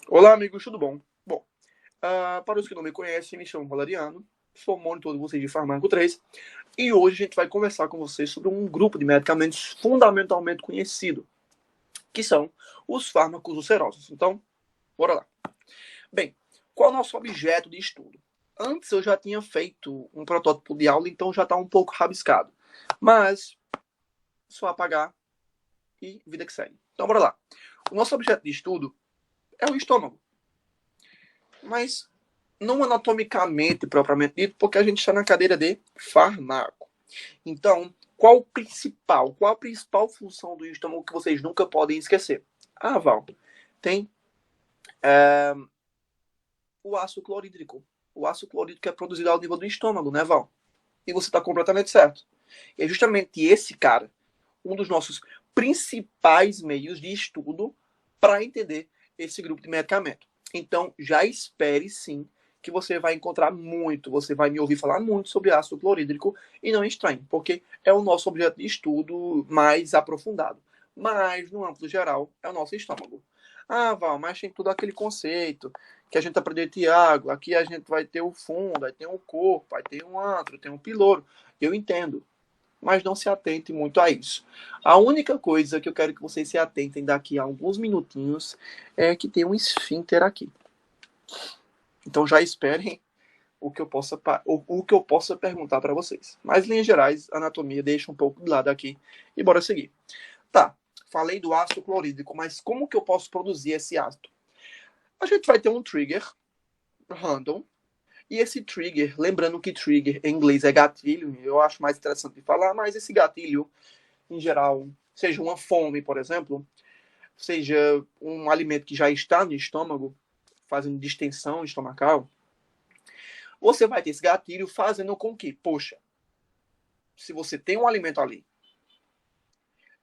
Olá, amigos, tudo bom? Bom, para os que não me conhecem, me chamo Valeriano, sou monitor de vocês de Farmaco 3 e hoje a gente vai conversar com vocês sobre um grupo de medicamentos fundamentalmente conhecido, que são os fármacos ulcerosos. Então, bora lá. Bem, qual é o nosso objeto de estudo? Antes eu já tinha feito um protótipo de aula, então já está um pouco rabiscado, mas só apagar e vida que segue. Então, bora lá. O nosso objeto de estudo é o estômago, mas não anatomicamente propriamente dito, porque a gente está na cadeira de farmaco. Então, qual a principal função do estômago que vocês nunca podem esquecer? Ah, Val, tem o ácido clorídrico. O ácido clorídrico é produzido ao nível do estômago, né, Val? E você está completamente certo. E é justamente esse cara, um dos nossos principais meios de estudo para entender esse grupo de medicamento. Então, já espere sim que você vai encontrar muito, você vai me ouvir falar muito sobre ácido clorídrico e não estranhe, porque é o nosso objeto de estudo mais aprofundado. Mas, no âmbito geral, é o nosso estômago. Ah, Val, mas tem tudo aquele conceito que a gente aprendeu em Tiago, aqui a gente vai ter o fundo, aí tem o corpo, aí tem um antro, tem um piloro. Eu entendo, mas não se atente muito a isso. A única coisa que eu quero que vocês se atentem daqui a alguns minutinhos é que tem um esfíncter aqui. Então já esperem o que eu possa perguntar para vocês. Mas, em linhas gerais, a anatomia deixa um pouco de lado aqui e bora seguir. Tá, falei do ácido clorídrico, mas como que eu posso produzir esse ácido? A gente vai ter um trigger random, e esse trigger, lembrando que trigger em inglês é gatilho, eu acho mais interessante de falar, mas esse gatilho, em geral, seja uma fome, por exemplo, seja um alimento que já está no estômago, fazendo distensão estomacal, você vai ter esse gatilho fazendo com que, poxa, se você tem um alimento ali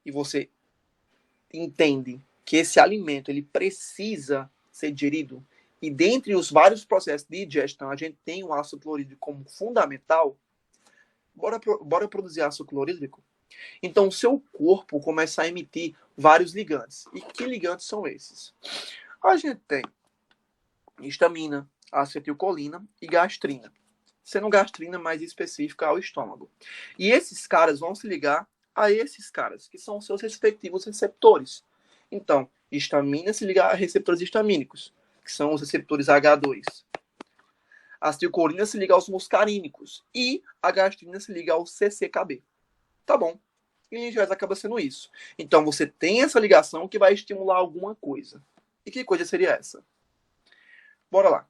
e você entende que esse alimento ele precisa ser digerido, e dentre os vários processos de digestão a gente tem o ácido clorídrico como fundamental, bora produzir ácido clorídrico? Então, o seu corpo começa a emitir vários ligantes. E que ligantes são esses? A gente tem histamina, acetilcolina e gastrina. Sendo gastrina mais específica ao estômago. E esses caras vão se ligar a esses caras, que são os seus respectivos receptores. Então, histamina se liga a receptores histamínicos, que são os receptores H2. A acetilcolina se liga aos muscarínicos. E a gastrina se liga ao CCKB. Tá bom. E em gerais acaba sendo isso. Então você tem essa ligação que vai estimular alguma coisa. E que coisa seria essa? Bora lá.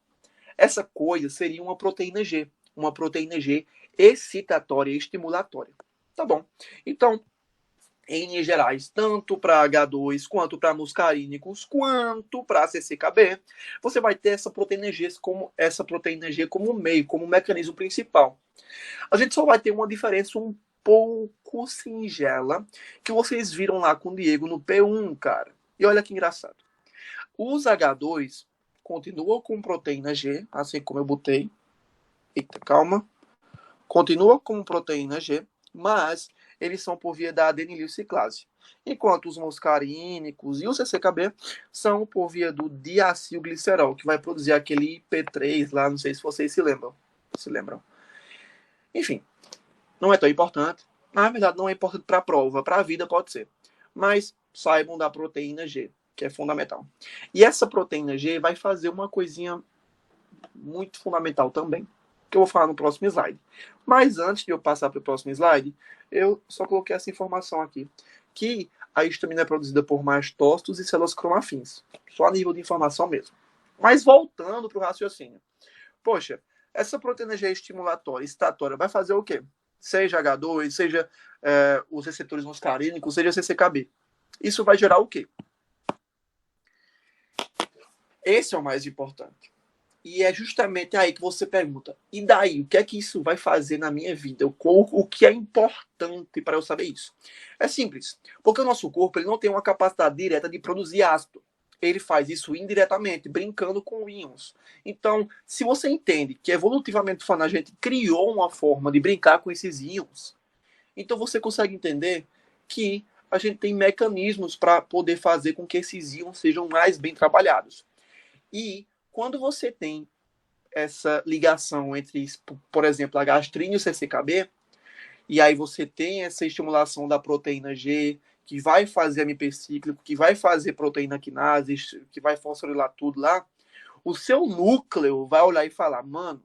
Essa coisa seria uma proteína G. Uma proteína G excitatória e estimulatória. Tá bom. Então, em linhas gerais, tanto para H2, quanto para muscarínicos, quanto para CCKB, você vai ter essa proteína G como meio, como mecanismo principal. A gente só vai ter uma diferença um pouco singela que vocês viram lá com o Diego no P1, cara. E olha que engraçado. Os H2 continuam com proteína G, assim como eu botei. Eita, calma. Continua com proteína G, mas eles são por via da adenilciclase. Enquanto os muscarínicos e o CCKB são por via do diacilglicerol, que vai produzir aquele IP3 lá, não sei se vocês se lembram. Se lembram? Enfim, não é tão importante. Na verdade, não é importante para a prova. Para a vida pode ser. Mas saibam da proteína G, que é fundamental. E essa proteína G vai fazer uma coisinha muito fundamental também, que eu vou falar no próximo slide. Mas antes de eu passar para o próximo slide, eu só coloquei essa informação aqui, que a histamina é produzida por mastócitos e células cromafins. Só a nível de informação mesmo. Mas voltando para o raciocínio. Poxa, essa proteína G estimulatória, excitatória, vai fazer o quê? Seja H2, seja os receptores muscarínicos, seja CCKB. Isso vai gerar o quê? Esse é o mais importante. E é justamente aí que você pergunta, e daí? O que é que isso vai fazer na minha vida? O que é importante para eu saber isso? É simples, porque o nosso corpo ele não tem uma capacidade direta de produzir ácido. Ele faz isso indiretamente, brincando com íons. Então, se você entende que evolutivamente falando a gente criou uma forma de brincar com esses íons, então você consegue entender que a gente tem mecanismos para poder fazer com que esses íons sejam mais bem trabalhados. E quando você tem essa ligação entre, por exemplo, a gastrina e o CCKB, e aí você tem essa estimulação da proteína G, que vai fazer MP cíclico, que vai fazer proteína quinase, que vai fosforilar tudo lá, o seu núcleo vai olhar e falar, mano,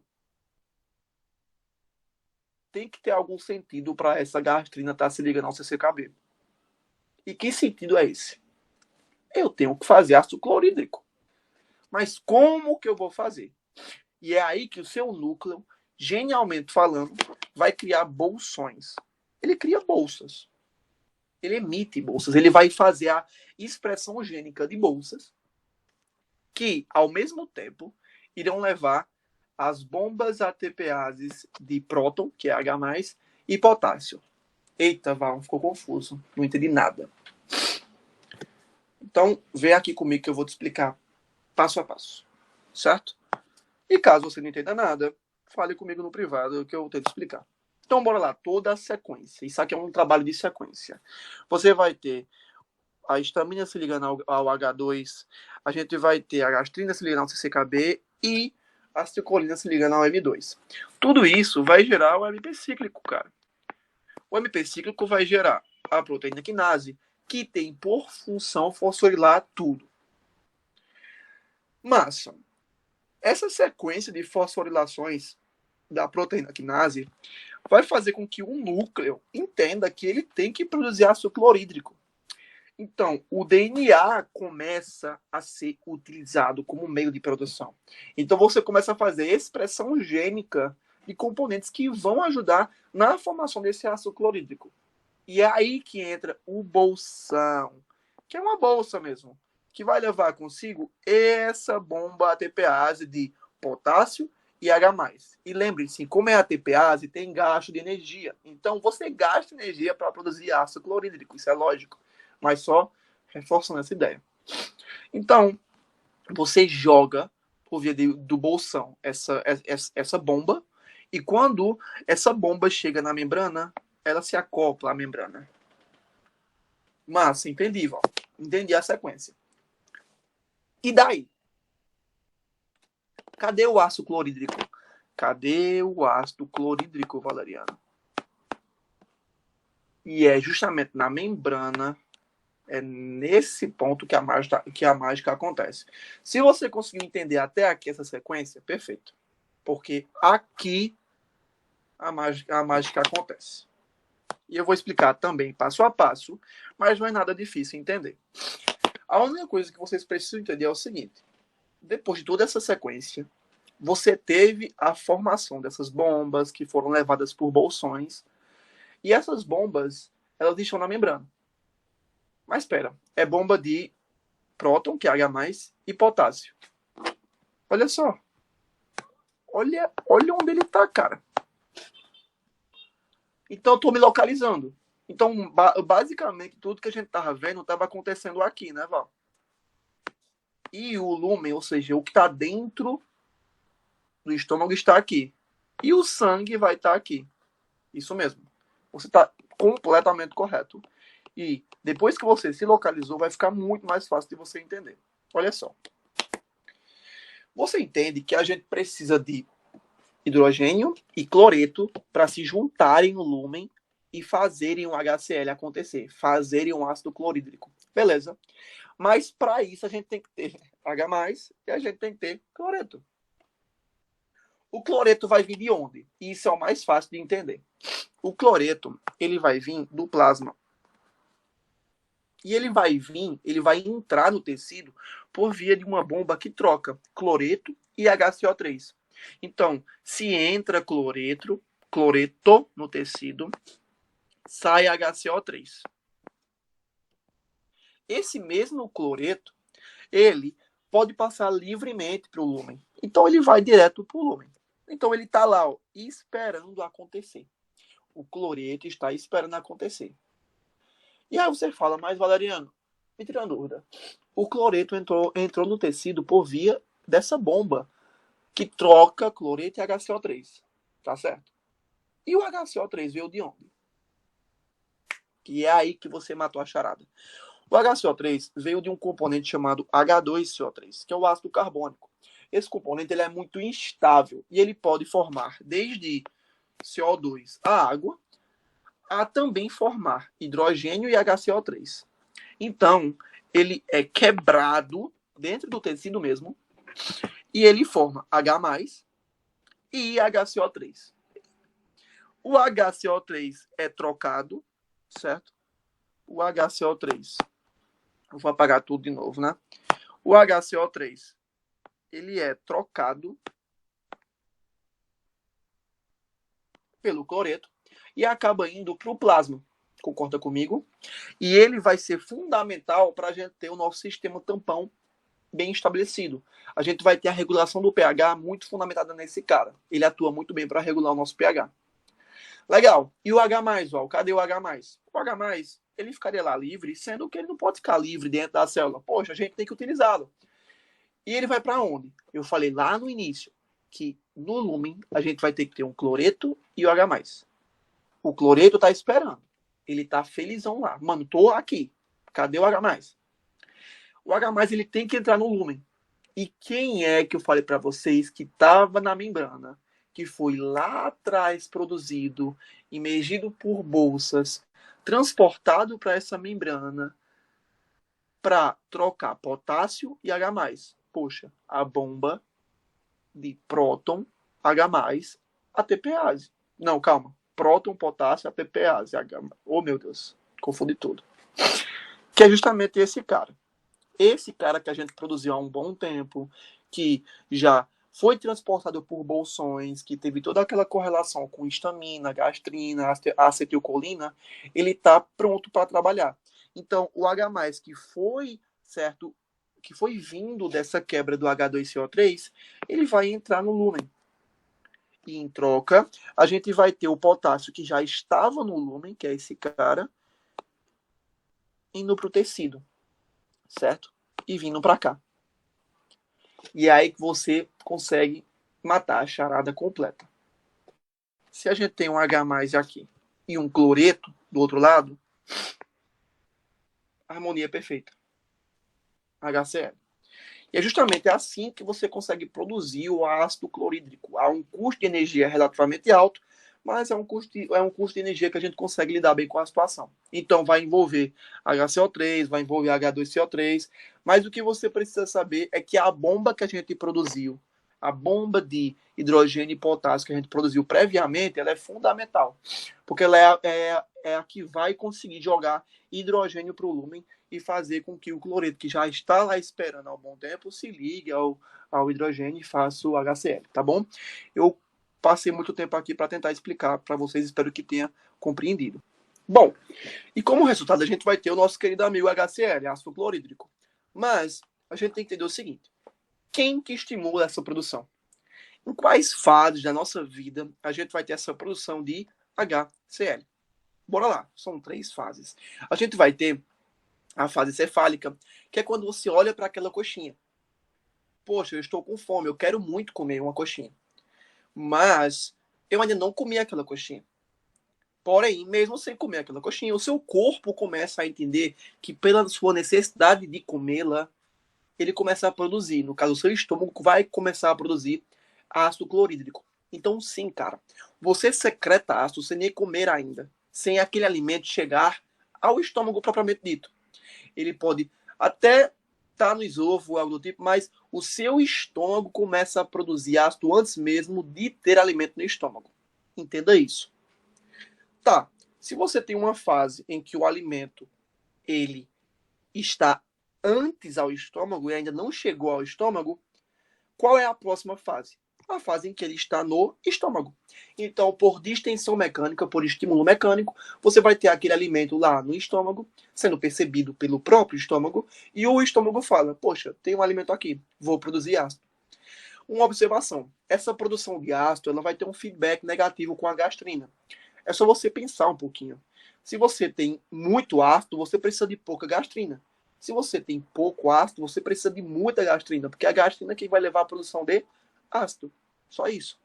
tem que ter algum sentido para essa gastrina estar se ligando ao CCKB. E que sentido é esse? Eu tenho que fazer ácido clorídrico. Mas como que eu vou fazer? E é aí que o seu núcleo, genialmente falando, vai criar bolsões. Ele cria bolsas. Ele emite bolsas. Ele vai fazer a expressão gênica de bolsas que, ao mesmo tempo, irão levar as bombas ATPases de próton, que é H+, e potássio. Eita, Val, ficou confuso. Não entendi nada. Então, vem aqui comigo que eu vou te explicar passo a passo. Certo? E caso você não entenda nada, fale comigo no privado que eu tento explicar. Então, bora lá. Toda a sequência. Isso aqui é um trabalho de sequência. Você vai ter a histamina se ligando ao H2, a gente vai ter a gastrina se ligando ao CCKB e a acetilcolina se ligando ao M2. Tudo isso vai gerar o MP cíclico, cara. O MP cíclico vai gerar a proteína quinase, que tem por função fosforilar tudo. Mas essa sequência de fosforilações da proteína quinase vai fazer com que o núcleo entenda que ele tem que produzir ácido clorídrico. Então, o DNA começa a ser utilizado como meio de produção. Então, você começa a fazer expressão gênica de componentes que vão ajudar na formação desse ácido clorídrico. E é aí que entra o bolsão, que é uma bolsa mesmo, que vai levar consigo essa bomba ATPase de potássio e H+. E lembre-se, como é ATPase, tem gasto de energia. Então, você gasta energia para produzir ácido clorídrico, isso é lógico. Mas só reforçando essa ideia. Então, você joga por via do bolsão essa bomba, e quando essa bomba chega na membrana, ela se acopla à membrana. Massa, entendi, Val. Entendi a sequência. E daí? Cadê o ácido clorídrico? Cadê o ácido clorídrico, Valeriano? E é justamente na membrana, é nesse ponto que a mágica acontece. Se você conseguir entender até aqui essa sequência, perfeito. Porque aqui a mágica acontece. E eu vou explicar também passo a passo, mas não é nada difícil entender. A única coisa que vocês precisam entender é o seguinte. Depois de toda essa sequência, você teve a formação dessas bombas que foram levadas por bolsões. E essas bombas, elas estão na membrana. Mas espera, é bomba de próton, que é H+, e potássio. Olha só. Olha onde ele tá, cara. Então eu tô me localizando. Então, basicamente, tudo que a gente tava vendo estava acontecendo aqui, né, Val? E o lúmen, ou seja, o que está dentro do estômago está aqui. E o sangue vai estar aqui. Isso mesmo. Você está completamente correto. E depois que você se localizou, vai ficar muito mais fácil de você entender. Olha só. Você entende que a gente precisa de hidrogênio e cloreto para se juntarem no lúmen e fazerem um HCl acontecer, fazerem um ácido clorídrico. Beleza. Mas para isso a gente tem que ter H+, e a gente tem que ter cloreto. O cloreto vai vir de onde? Isso é o mais fácil de entender. O cloreto, ele vai vir do plasma. E ele vai entrar no tecido por via de uma bomba que troca cloreto e HCO3. Então, se entra cloreto no tecido, sai HCO3. Esse mesmo cloreto, ele pode passar livremente para o lúmen. Então, ele vai direto para o lúmen. Então, ele está lá, ó, esperando acontecer. O cloreto está esperando acontecer. E aí você fala, mas Valeriano, me tira uma dúvida. O cloreto entrou no tecido por via dessa bomba que troca cloreto e HCO3. Tá certo? E o HCO3 veio de onde? Que é aí que você matou a charada. O HCO3 veio de um componente chamado H2CO3, que é o ácido carbônico. Esse componente ele é muito instável e ele pode formar desde CO2, a água, a também formar hidrogênio e HCO3. Então, ele é quebrado dentro do tecido mesmo e ele forma H+, e HCO3. O HCO3 é trocado, certo? O HCO3, eu vou apagar tudo de novo, né? O HCO3, ele é trocado pelo cloreto e acaba indo para o plasma. Concorda comigo? E ele vai ser fundamental para a gente ter o nosso sistema tampão bem estabelecido. A gente vai ter a regulação do pH muito fundamentada nesse cara. Ele atua muito bem para regular o nosso pH. Legal. E o H+, Val? Cadê o H+? O H+, ele ficaria lá livre, sendo que ele não pode ficar livre dentro da célula. Poxa, a gente tem que utilizá-lo. E ele vai para onde? Eu falei lá no início que no lumen a gente vai ter que ter um cloreto e o H+. O cloreto tá esperando. Ele tá felizão lá. Mano, tô aqui. Cadê o H+? O H+, ele tem que entrar no lumen. E quem é que eu falei para vocês que estava na membrana, que foi lá atrás produzido, imergido por bolsas, transportado para essa membrana para trocar potássio e H+. Poxa, a bomba de próton, H+, ATPase. Não, calma. Próton, potássio, ATPase. Oh, meu Deus. Confundi tudo. Que é justamente esse cara. Esse cara que a gente produziu há um bom tempo, que já foi transportado por bolsões, que teve toda aquela correlação com histamina, gastrina, acetilcolina, ele está pronto para trabalhar. Então, o H+, que foi, certo, que foi vindo dessa quebra do H2CO3, ele vai entrar no lumen. E em troca, a gente vai ter o potássio que já estava no lumen, que é esse cara, indo para o tecido, certo? E vindo para cá. E é aí que você consegue matar a charada completa. Se a gente tem um H+ aqui e um cloreto do outro lado, a harmonia é perfeita. HCl. E é justamente assim que você consegue produzir o ácido clorídrico. Há um custo de energia relativamente alto, mas é um custo de energia que a gente consegue lidar bem com a situação. Então, vai envolver HCO3, vai envolver H2CO3, mas o que você precisa saber é que a bomba que a gente produziu, a bomba de hidrogênio e potássio que a gente produziu previamente, ela é fundamental, porque ela é a que vai conseguir jogar hidrogênio para o lumen e fazer com que o cloreto, que já está lá esperando há um bom tempo, se ligue ao hidrogênio e faça o HCl, tá bom? Eu passei muito tempo aqui para tentar explicar para vocês, espero que tenha compreendido. Bom, e como resultado a gente vai ter o nosso querido amigo HCl, ácido clorídrico. Mas a gente tem que entender o seguinte, quem que estimula essa produção? Em quais fases da nossa vida a gente vai ter essa produção de HCl? Bora lá, são 3 fases. A gente vai ter a fase cefálica, que é quando você olha para aquela coxinha. Poxa, eu estou com fome, eu quero muito comer uma coxinha. Mas eu ainda não comi aquela coxinha. Porém, mesmo sem comer aquela coxinha, o seu corpo começa a entender que pela sua necessidade de comê-la, ele começa a produzir. No caso, o seu estômago vai começar a produzir ácido clorídrico. Então, sim, cara, você secreta ácido sem nem comer ainda, sem aquele alimento chegar ao estômago propriamente dito. Ele pode até estar no esôfago, algo do tipo, mas o seu estômago começa a produzir ácido antes mesmo de ter alimento no estômago. Entenda isso. Tá, se você tem uma fase em que o alimento ele está antes ao estômago e ainda não chegou ao estômago, qual é a próxima fase? A fase em que ele está no estômago. Então, por distensão mecânica, por estímulo mecânico, você vai ter aquele alimento lá no estômago, sendo percebido pelo próprio estômago, e o estômago fala, poxa, tem um alimento aqui, vou produzir ácido. Uma observação, essa produção de ácido ela vai ter um feedback negativo com a gastrina. É só você pensar um pouquinho. Se você tem muito ácido, você precisa de pouca gastrina. Se você tem pouco ácido, você precisa de muita gastrina, porque a gastrina é quem vai levar a produção de ácido. Só isso.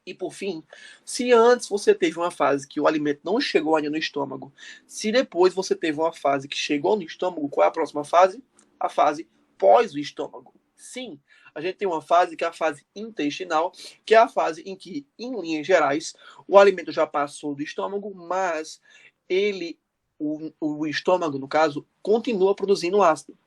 E por fim, se antes você teve uma fase que o alimento não chegou ainda no estômago, se depois você teve uma fase que chegou no estômago, qual é a próxima fase? A fase pós o estômago. Sim, a gente tem uma fase que é a fase intestinal, que é a fase em que, em linhas gerais, o alimento já passou do estômago, mas o estômago, no caso, continua produzindo ácido.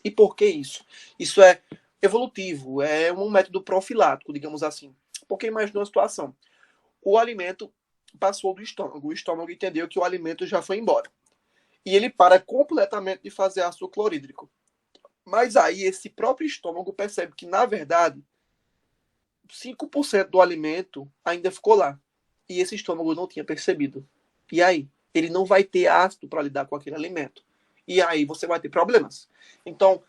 E por que isso? Isso é evolutivo, é um método profilático, digamos assim. Porque imagina uma situação. O alimento passou do estômago. O estômago entendeu que o alimento já foi embora. E ele para completamente de fazer ácido clorídrico. Mas aí esse próprio estômago percebe que, na verdade, 5% do alimento ainda ficou lá. E esse estômago não tinha percebido. E aí? Ele não vai ter ácido para lidar com aquele alimento. E aí você vai ter problemas. Então,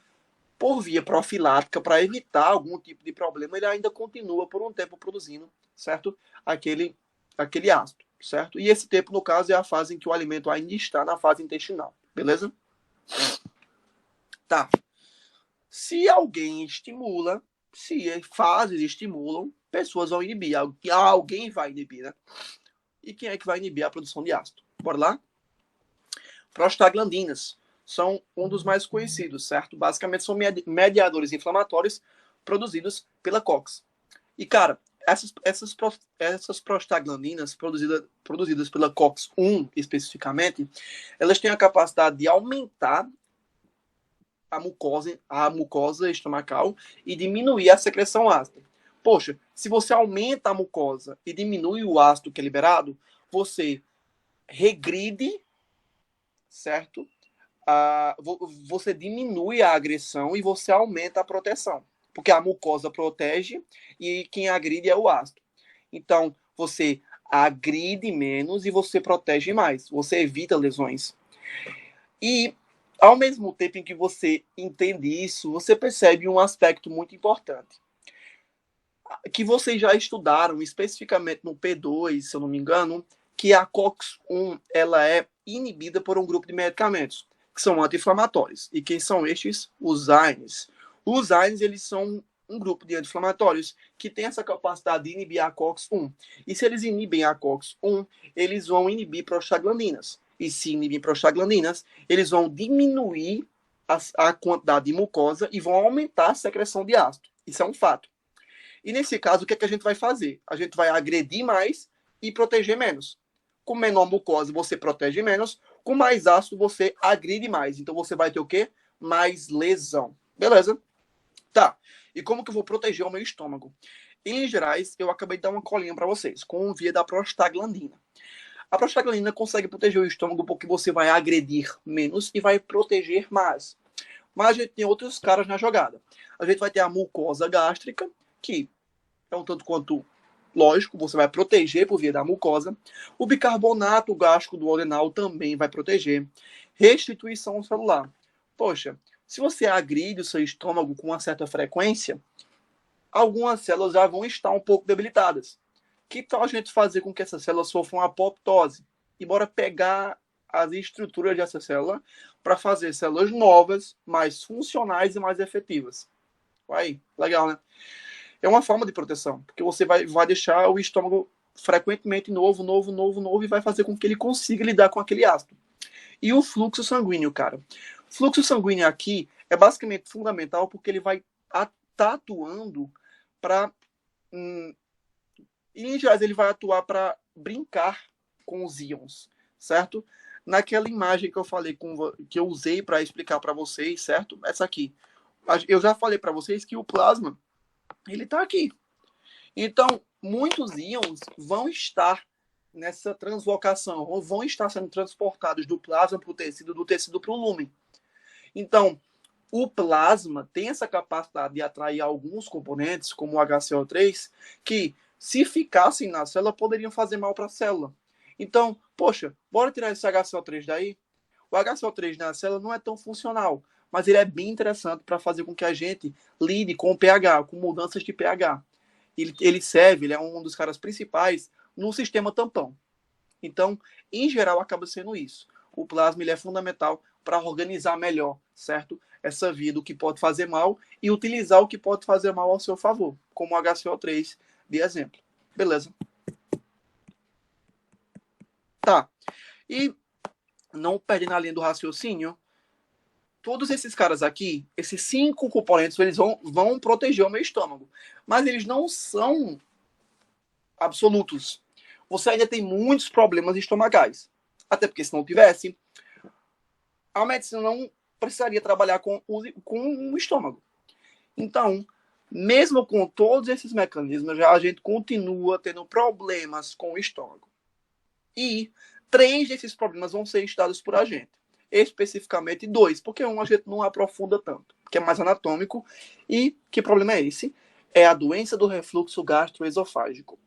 por via profilática, para evitar algum tipo de problema, ele ainda continua por um tempo produzindo, certo? Aquele ácido, certo? E esse tempo, no caso, é a fase em que o alimento ainda está na fase intestinal, beleza? Tá. Se alguém estimula, se fases estimulam, pessoas vão inibir. Alguém vai inibir, né? E quem é que vai inibir a produção de ácido? Bora lá? Prostaglandinas são um dos mais conhecidos, certo? Basicamente são mediadores inflamatórios produzidos pela COX. E, cara, essas prostaglandinas produzidas pela COX-1 especificamente, elas têm a capacidade de aumentar a mucosa estomacal e diminuir a secreção ácida. Poxa, se você aumenta a mucosa e diminui o ácido que é liberado, você regride, certo? Você diminui a agressão e você aumenta a proteção. Porque a mucosa protege e quem agride é o ácido. Então, você agride menos e você protege mais. Você evita lesões. E, ao mesmo tempo em que você entende isso, você percebe um aspecto muito importante. Que vocês já estudaram, especificamente no P2, se eu não me engano, que a COX-1 ela é inibida por um grupo de medicamentos que são anti-inflamatórios. E quem são estes? Os AINES. Os AINES, eles são um grupo de anti-inflamatórios que tem essa capacidade de inibir a COX-1. E se eles inibem a COX-1, eles vão inibir prostaglandinas. E se inibir prostaglandinas, eles vão diminuir a quantidade de mucosa e vão aumentar a secreção de ácido. Isso é um fato. E nesse caso, o que é que a gente vai fazer? A gente vai agredir mais e proteger menos. Com menor mucosa, você protege menos. Com mais ácido, você agride mais. Então, você vai ter o quê? Mais lesão. Beleza? Tá. E como que eu vou proteger o meu estômago? Em gerais, eu acabei de dar uma colinha para vocês, com via da prostaglandina. A prostaglandina consegue proteger o estômago porque você vai agredir menos e vai proteger mais. Mas a gente tem outros caras na jogada. A gente vai ter a mucosa gástrica, que é um tanto quanto lógico, você vai proteger por via da mucosa. O bicarbonato gástrico do duodenal também vai proteger. Restituição celular. Poxa, se você agride o seu estômago com uma certa frequência, algumas células já vão estar um pouco debilitadas. Que tal a gente fazer com que essas células sofram apoptose? E bora pegar as estruturas dessa célula para fazer células novas, mais funcionais e mais efetivas. Aí, legal, né? É uma forma de proteção, porque você vai deixar o estômago frequentemente novo, e vai fazer com que ele consiga lidar com aquele ácido. E o fluxo sanguíneo, cara. O fluxo sanguíneo aqui é basicamente fundamental porque ele vai estar atuando para... em geral, ele vai atuar para brincar com os íons, certo? Naquela imagem que eu falei, que eu usei para explicar para vocês, certo? Essa aqui. Eu já falei para vocês que o plasma ele está aqui. Então, muitos íons vão estar nessa translocação, ou vão estar sendo transportados do plasma para o tecido, do tecido para o lúmen. Então, o plasma tem essa capacidade de atrair alguns componentes, como o HCO3, que, se ficassem na célula, poderiam fazer mal para a célula. Então, poxa, bora tirar esse HCO3 daí? O HCO3 na célula não é tão funcional, mas ele é bem interessante para fazer com que a gente lide com o pH, com mudanças de pH. Ele serve, ele é um dos caras principais no sistema tampão. Então, em geral, acaba sendo isso. O plasma ele é fundamental para organizar melhor, certo? Essa via do que pode fazer mal e utilizar o que pode fazer mal ao seu favor, como o HCO3, de exemplo. Beleza. Tá. E não perdendo a linha do raciocínio, todos esses caras aqui, esses 5 componentes, eles vão proteger o meu estômago. Mas eles não são absolutos. Você ainda tem muitos problemas estomacais. Até porque se não tivesse, a medicina não precisaria trabalhar com o estômago. Então, mesmo com todos esses mecanismos, a gente continua tendo problemas com o estômago. E 3 desses problemas vão ser estudados por a gente. Especificamente 2, porque um a gente não aprofunda tanto, que é mais anatômico. E que problema é esse? É a doença do refluxo gastroesofágico.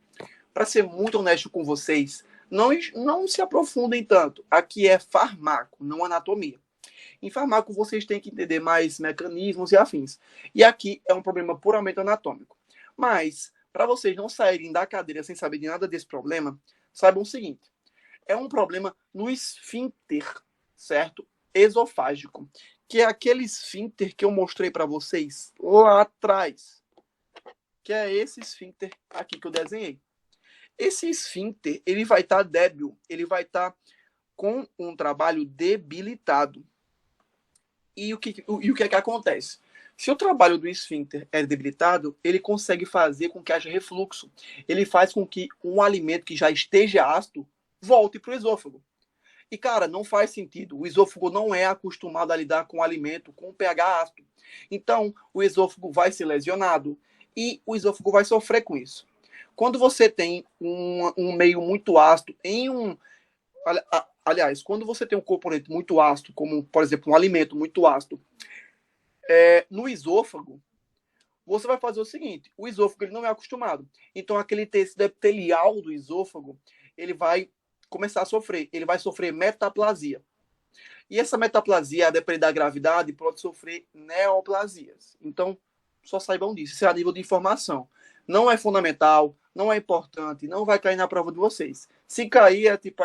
Para ser muito honesto com vocês, não se aprofundem tanto. Aqui é farmaco, não anatomia. Em farmaco, vocês têm que entender mais mecanismos e afins. E aqui é um problema puramente anatômico. Mas, para vocês não saírem da cadeira sem saber de nada desse problema, saibam o seguinte. É um problema no esfíncter, certo? Esofágico. Que é aquele esfíncter que eu mostrei para vocês lá atrás. Que é esse esfíncter aqui que eu desenhei. Esse esfíncter, ele vai estar débil. Ele vai estar com um trabalho debilitado. E o que é que acontece? Se o trabalho do esfíncter é debilitado, ele consegue fazer com que haja refluxo. Ele faz com que um alimento que já esteja ácido volte para o esôfago. E, cara, não faz sentido. O esôfago não é acostumado a lidar com o alimento com pH ácido. Então, o esôfago vai ser lesionado e o esôfago vai sofrer com isso. Quando você tem um meio muito ácido em um... Aliás, quando você tem um componente muito ácido, como, por exemplo, um alimento muito ácido, no esôfago, você vai fazer o seguinte, o esôfago ele não é acostumado. Então, aquele tecido epitelial do esôfago, ele vai começar a sofrer. Ele vai sofrer metaplasia. E essa metaplasia, a depender da gravidade, pode sofrer neoplasias. Então, só saibam disso. Isso é a nível de informação. Não é fundamental, não é importante, não vai cair na prova de vocês. Se cair, é tipo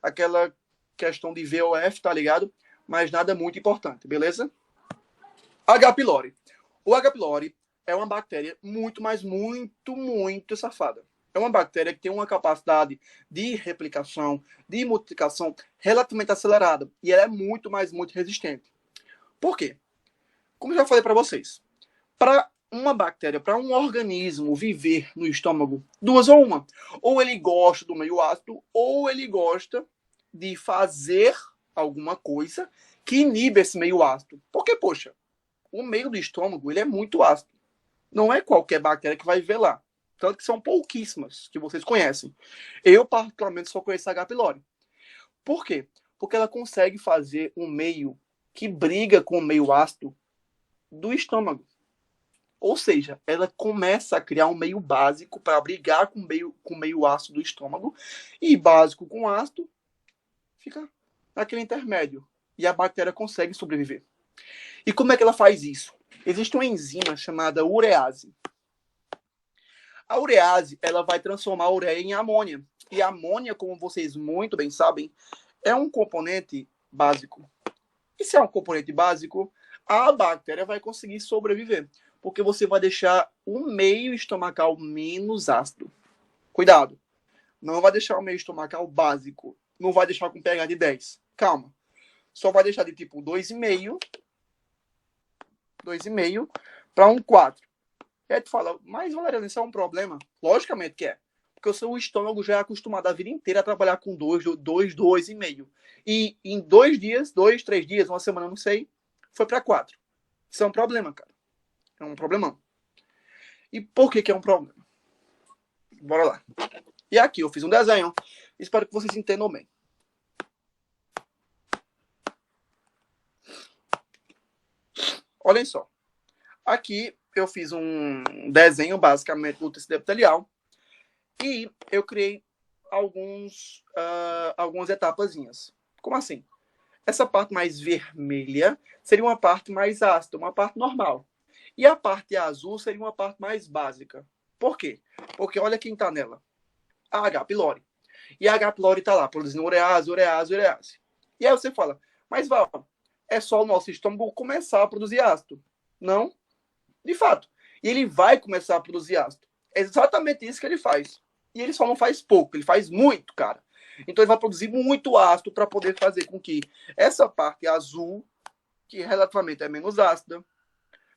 aquela questão de VOF, tá ligado? Mas nada muito importante, beleza? H. pylori. O H. pylori é uma bactéria muito, mas muito safada. É uma bactéria que tem uma capacidade de replicação, de multiplicação relativamente acelerada. E ela é muito, mas muito resistente. Por quê? Como eu já falei para vocês, para uma bactéria, para um organismo viver no estômago, 2 ou 1. Ou ele gosta do meio ácido, ou ele gosta de fazer alguma coisa que inibe esse meio ácido. Porque, poxa, o meio do estômago ele é muito ácido. Não é qualquer bactéria que vai viver lá. Tanto que são pouquíssimas que vocês conhecem. Eu, particularmente, só conheço a H. pylori. Por quê? Porque ela consegue fazer um meio que briga com o meio ácido do estômago. Ou seja, ela começa a criar um meio básico para brigar com o meio ácido do estômago. E básico com ácido fica naquele intermédio. E a bactéria consegue sobreviver. E como é que ela faz isso? Existe uma enzima chamada urease. A urease, ela vai transformar a ureia em amônia. E a amônia, como vocês muito bem sabem, é um componente básico. E se é um componente básico, a bactéria vai conseguir sobreviver. Porque você vai deixar o meio estomacal menos ácido. Cuidado. Não vai deixar o meio estomacal básico. Não vai deixar com pH de 10. Calma. Só vai deixar de tipo 2,5 para um 4. E aí tu fala, mas Valeriano, isso é um problema? Logicamente que é. Porque o seu estômago já é acostumado a vida inteira a trabalhar com 2,5. E em 2 dias, 2, 3 dias, uma semana, não sei, foi para 4. Isso é um problema, cara. É um problemão. E por que é um problema? Bora lá. E aqui eu fiz um desenho. Espero que vocês entendam bem. Olhem só. Aqui eu fiz um desenho basicamente do tecido epitelial e eu criei algumas etapazinhas. Como assim? Essa parte mais vermelha seria uma parte mais ácida, uma parte normal. E a parte azul seria uma parte mais básica. Por quê? Porque olha quem está nela. A H. pylori. E a H. pylori está lá, produzindo urease. E aí você fala, mas Val, é só o nosso estômago começar a produzir ácido. Não, de fato. E ele vai começar a produzir ácido. É exatamente isso que ele faz. E ele só não faz pouco, ele faz muito, cara. Então ele vai produzir muito ácido para poder fazer com que essa parte azul, que relativamente é menos ácida,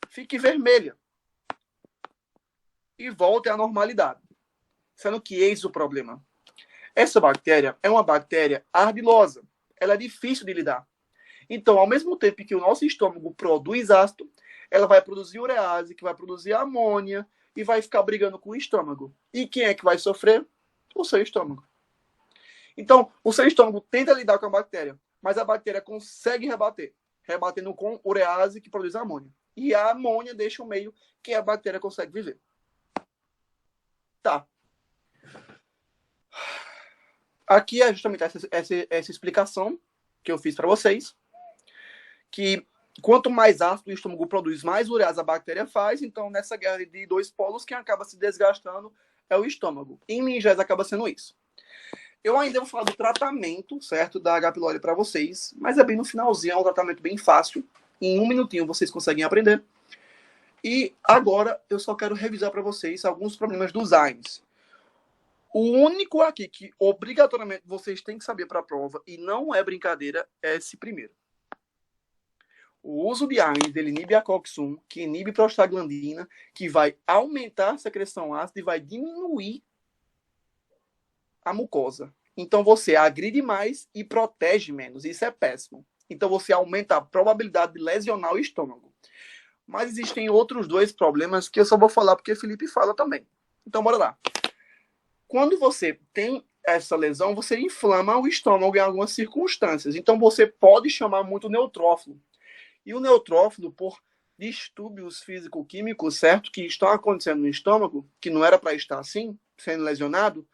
fique vermelha e volte à normalidade. Sendo que eis o problema. Essa bactéria é uma bactéria ardilosa. Ela é difícil de lidar. Então, ao mesmo tempo que o nosso estômago produz ácido, ela vai produzir urease, que vai produzir amônia e vai ficar brigando com o estômago. E quem é que vai sofrer? O seu estômago. Então, o seu estômago tenta lidar com a bactéria, mas a bactéria consegue rebater, rebatendo com urease, que produz amônia. E a amônia deixa o meio que a bactéria consegue viver. Tá. Aqui é justamente essa explicação que eu fiz para vocês, que quanto mais ácido o estômago produz, mais urease a bactéria faz. Então, nessa guerra de dois polos, quem acaba se desgastando é o estômago. Em linhas gerais, acaba sendo isso. Eu ainda vou falar do tratamento, certo, da H. pylori para vocês, mas é bem no finalzinho, é um tratamento bem fácil. Em 1 minutinho vocês conseguem aprender. E agora eu só quero revisar para vocês alguns problemas dos AINES. O único aqui que obrigatoriamente vocês têm que saber para a prova, e não é brincadeira, é esse primeiro. O uso de AINES, ele inibe a COX-1, que inibe prostaglandina, que vai aumentar a secreção ácida e vai diminuir a mucosa. Então você agride mais e protege menos. Isso é péssimo. Então você aumenta a probabilidade de lesionar o estômago. Mas existem outros dois problemas que eu só vou falar porque Felipe fala também. Então bora lá. Quando você tem essa lesão, você inflama o estômago em algumas circunstâncias. Então você pode chamar muito o neutrófilo. E o neutrófilo, por distúrbios físico-químicos, certo, que estão acontecendo no estômago, que não era para estar assim, sendo lesionado,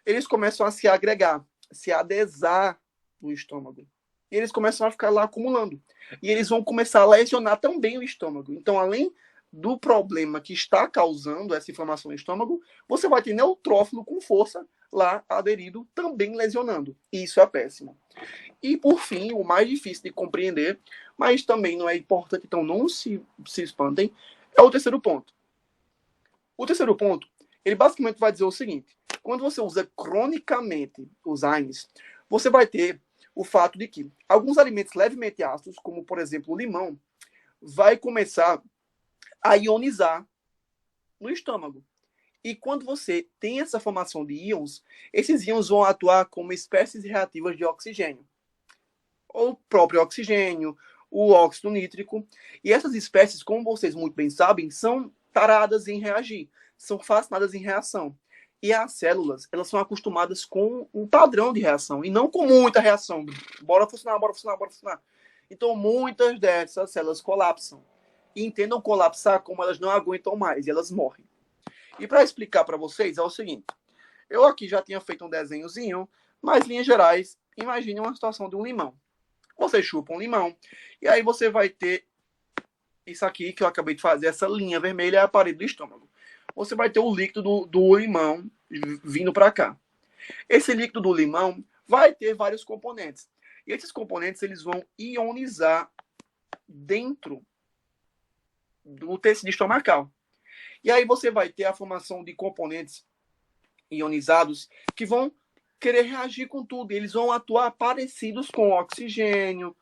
eles começam a se agregar, se adesar no estômago. E eles começam a ficar lá acumulando. E eles vão começar a lesionar também o estômago. Então, além do problema que está causando essa inflamação no estômago, você vai ter neutrófilo com força lá aderido, também lesionando. E isso é péssimo. E, por fim, o mais difícil de compreender, mas também não é importante, então não se espantem, é o terceiro ponto. O terceiro ponto, ele basicamente vai dizer o seguinte: quando você usa cronicamente os AINES, você vai ter o fato de que alguns alimentos levemente ácidos, como, por exemplo, o limão, vai começar a ionizar no estômago. E quando você tem essa formação de íons, esses íons vão atuar como espécies reativas de oxigênio. Ou o próprio oxigênio, o óxido nítrico. E essas espécies, como vocês muito bem sabem, são taradas em reagir, são fascinadas em reação. E as células, elas são acostumadas com um padrão de reação, e não com muita reação. Bora funcionar, bora funcionar, bora funcionar. Então, muitas dessas células colapsam. E entendam colapsar como elas não aguentam mais, e elas morrem. E para explicar para vocês, é o seguinte. Eu aqui já tinha feito um desenhozinho, mas, em linhas gerais, imagine uma situação de um limão. Você chupa um limão, e aí você vai ter isso aqui que eu acabei de fazer, essa linha vermelha é a parede do estômago. Você vai ter o líquido do limão vindo para cá. Esse líquido do limão vai ter vários componentes. E esses componentes eles vão ionizar dentro do tecido estomacal. E aí você vai ter a formação de componentes ionizados que vão querer reagir com tudo. Eles vão atuar parecidos com oxigênio,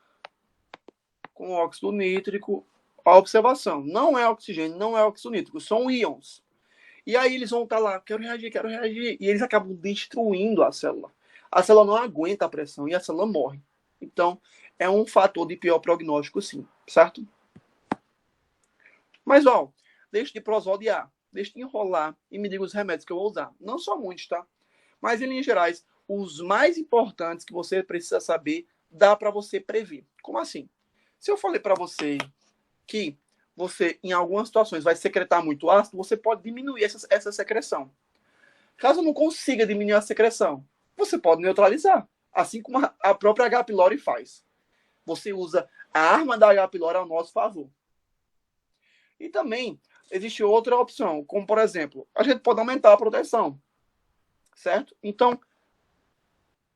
com óxido nítrico. A observação, não é oxigênio, não é óxido nítrico, são íons. E aí eles vão estar lá, quero reagir. E eles acabam destruindo a célula. A célula não aguenta a pressão e a célula morre. Então, é um fator de pior prognóstico, sim, certo? Mas, ó, deixe de prosodiar, deixe de enrolar e me diga os remédios que eu vou usar. Não só muitos, tá? Mas, em linhas gerais, os mais importantes que você precisa saber, dá para você prever. Como assim? Se eu falei para você que você, em algumas situações, vai secretar muito ácido, você pode diminuir essa secreção. Caso não consiga diminuir a secreção, você pode neutralizar. Assim como a própria H. pylori faz. Você usa a arma da H. pylori ao nosso favor. E também existe outra opção, como por exemplo, a gente pode aumentar a proteção, certo? Então,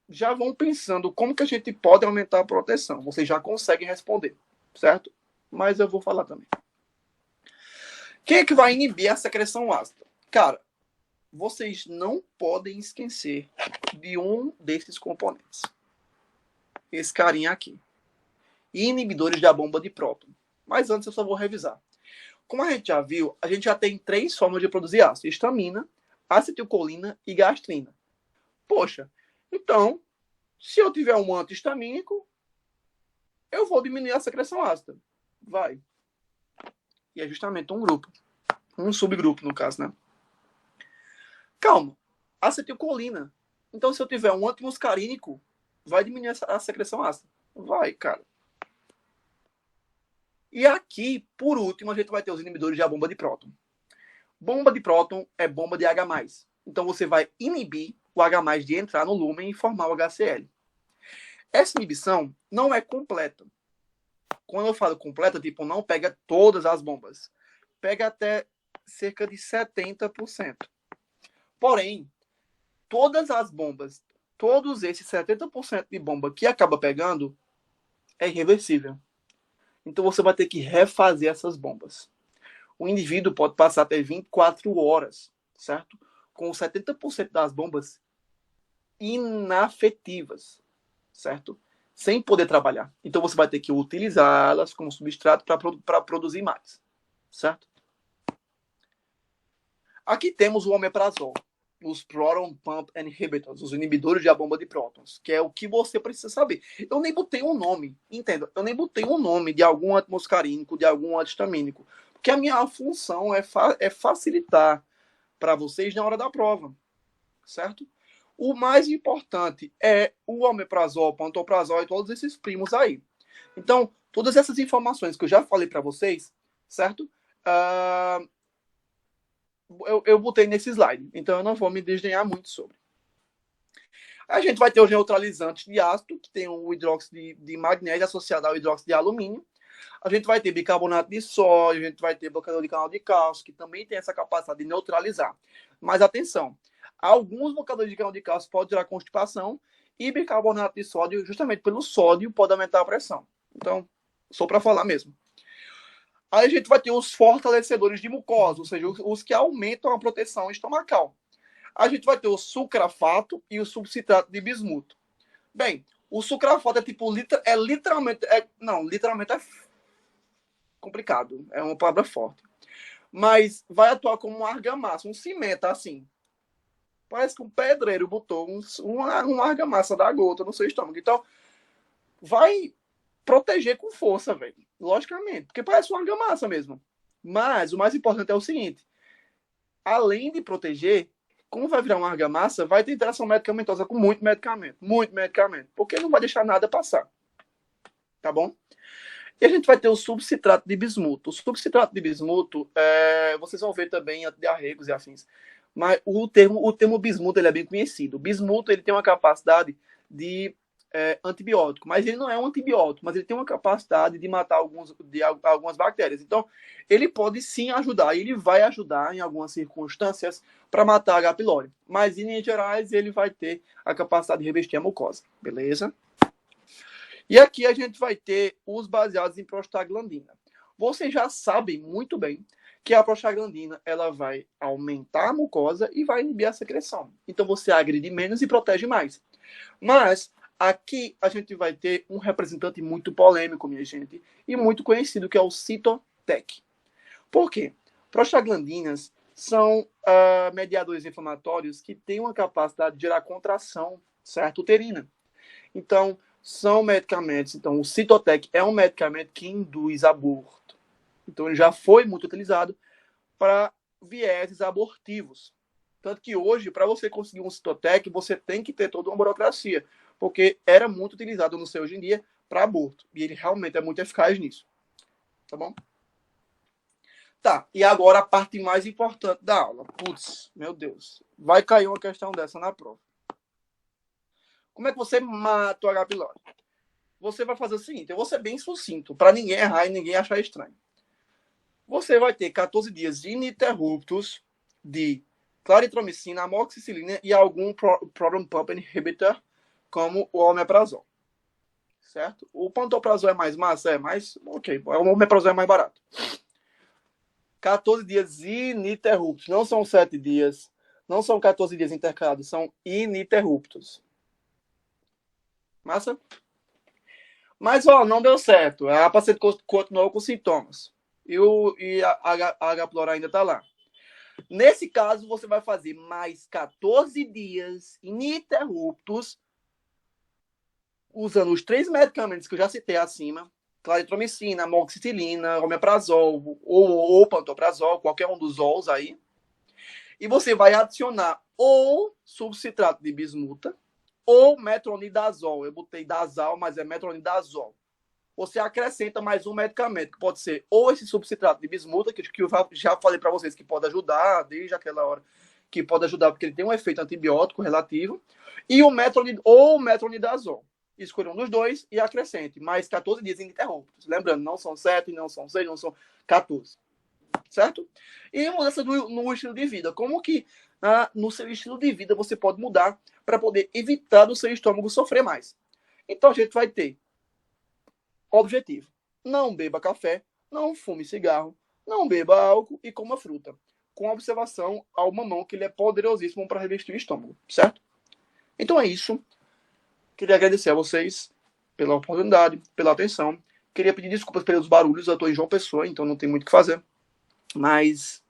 já vão pensando como que a gente pode aumentar a proteção. Vocês já conseguem responder, certo? Mas eu vou falar também. Quem é que vai inibir a secreção ácida? Cara, vocês não podem esquecer de um desses componentes. Esse carinha aqui. Inibidores da bomba de próton. Mas antes eu só vou revisar. Como a gente já viu, a gente já tem 3 formas de produzir ácido: histamina, acetilcolina e gastrina. Poxa, então, se eu tiver um antihistamínico, eu vou diminuir a secreção ácida. Vai. E é justamente um grupo. Um subgrupo, no caso, né? Calma. Acetilcolina. Então, se eu tiver um antimuscarínico, vai diminuir a secreção ácida. Vai, cara. E aqui, por último, a gente vai ter os inibidores da bomba de próton. Bomba de próton é bomba de H+. Então, você vai inibir o H+ de entrar no lúmen e formar o HCl. Essa inibição não é completa. Quando eu falo completa, tipo, não pega todas as bombas. Pega até cerca de 70%. Porém, todas as bombas, todos esses 70% de bomba que acaba pegando, é irreversível. Então você vai ter que refazer essas bombas. O indivíduo pode passar até 24 horas, certo? Com 70% das bombas inafetivas, certo? Sem poder trabalhar. Então você vai ter que utilizá-las como substrato para produzir mais, certo? Aqui temos o omeprazol, os proton pump inhibitors, os inibidores da bomba de prótons, que é o que você precisa saber. Eu nem botei um nome, entenda? Eu nem botei um nome de algum antimuscarínico, de algum antihistamínico, porque a minha função é facilitar para vocês na hora da prova, certo? O mais importante é o omeprazol, pantoprazol e todos esses primos aí. Então, todas essas informações que eu já falei para vocês, certo? Eu botei nesse slide, então eu não vou me desdenhar muito sobre. A gente vai ter os neutralizantes de ácido, que tem o hidróxido de magnésio associado ao hidróxido de alumínio. A gente vai ter bicarbonato de sódio, a gente vai ter bloqueador de canal de cálcio, que também tem essa capacidade de neutralizar. Mas atenção, alguns bloqueadores de canal de cálcio podem gerar constipação e bicarbonato de sódio, justamente pelo sódio, pode aumentar a pressão. Então, só para falar mesmo. Aí a gente vai ter os fortalecedores de mucosa, ou seja, os que aumentam a proteção estomacal. A gente vai ter o sucrafato e o subcitrato de bismuto. Bem, o sucrafato é tipo, literalmente é complicado, é uma palavra forte. Mas vai atuar como uma argamassa, um cimento assim. Parece que um pedreiro botou uma argamassa da gota no seu estômago. Então, vai proteger com força, velho. Logicamente, porque parece uma argamassa mesmo. Mas o mais importante é o seguinte: além de proteger, como vai virar uma argamassa, vai ter interação medicamentosa com muito medicamento, porque não vai deixar nada passar. Tá bom? E a gente vai ter o subcitrato de bismuto. O subcitrato de bismuto, vocês vão ver também de arregos e afins. Mas o termo bismuto ele é bem conhecido. O bismuto ele tem uma capacidade de antibiótico, mas ele não é um antibiótico, mas ele tem uma capacidade de matar algumas bactérias. Então, ele pode sim ajudar, ele vai ajudar em algumas circunstâncias para matar a H. pylori, mas em gerais ele vai ter a capacidade de revestir a mucosa, beleza? E aqui a gente vai ter os baseados em prostaglandina. Vocês já sabem muito bem que a prostaglandina ela vai aumentar a mucosa e vai inibir a secreção. Então você agride menos e protege mais. Mas aqui a gente vai ter um representante muito polêmico, minha gente, e muito conhecido, que é o Cytotec. Por quê? Prostaglandinas são mediadores inflamatórios que têm uma capacidade de gerar contração, certo? Uterina. Então, são medicamentos. Então, o Cytotec é um medicamento que induz aborto. Então, ele já foi muito utilizado para vieses abortivos. Tanto que hoje, para você conseguir um Cytotec, você tem que ter toda uma burocracia, porque era muito utilizado no seu hoje em dia para aborto. E ele realmente é muito eficaz nisso. Tá bom? Tá, e agora a parte mais importante da aula. Putz, meu Deus. Vai cair uma questão dessa na prova. Como é que você mata o H. pylori? Você vai fazer o seguinte, eu vou ser bem sucinto, para ninguém errar e ninguém achar estranho. Você vai ter 14 dias ininterruptos de claritromicina, amoxicilina e algum proton pump inhibitor, como o omeprazol. Certo? O pantoprazol é mais massa? Mas ok, o omeprazol é mais barato. 14 dias ininterruptos, não são 7 dias, Não são 14 dias intercalados, são ininterruptos. Massa? Mas, ó, não deu certo. A paciente continuou com sintomas. E a H. pylori ainda está lá. Nesse caso, você vai fazer mais 14 dias ininterruptos, usando os 3 medicamentos que eu já citei acima: claritromicina, amoxicilina, omeprazol ou pantoprazol, qualquer um dos OLs aí. E você vai adicionar ou subcitrato de bismuta ou metronidazol. Eu botei dazal, mas é metronidazol. Você acrescenta mais um medicamento, que pode ser ou esse subcitrato de bismuta, que eu já falei para vocês que pode ajudar desde aquela hora, que pode ajudar porque ele tem um efeito antibiótico relativo, e o metronidazol. Escolha um dos dois e acrescente mais 14 dias ininterruptos. Lembrando, não são 7, não são 6, não são 14. Certo? E mudança no estilo de vida. Como que no seu estilo de vida você pode mudar para poder evitar do seu estômago sofrer mais? Então a gente vai ter objetivo: não beba café, não fume cigarro, não beba álcool e coma fruta. Com observação ao mamão, que ele é poderosíssimo para revestir o estômago, certo? Então é isso. Queria agradecer a vocês pela oportunidade, pela atenção. Queria pedir desculpas pelos barulhos. Eu estou em João Pessoa, então não tem muito o que fazer. Mas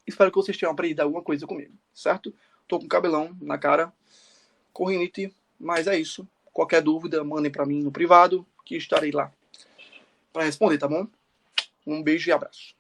espero que vocês tenham aprendido alguma coisa comigo, certo? Tô com cabelão na cara, com rinite, mas é isso. Qualquer dúvida, mandem para mim no privado, que estarei lá para responder, tá bom? Um beijo e abraço.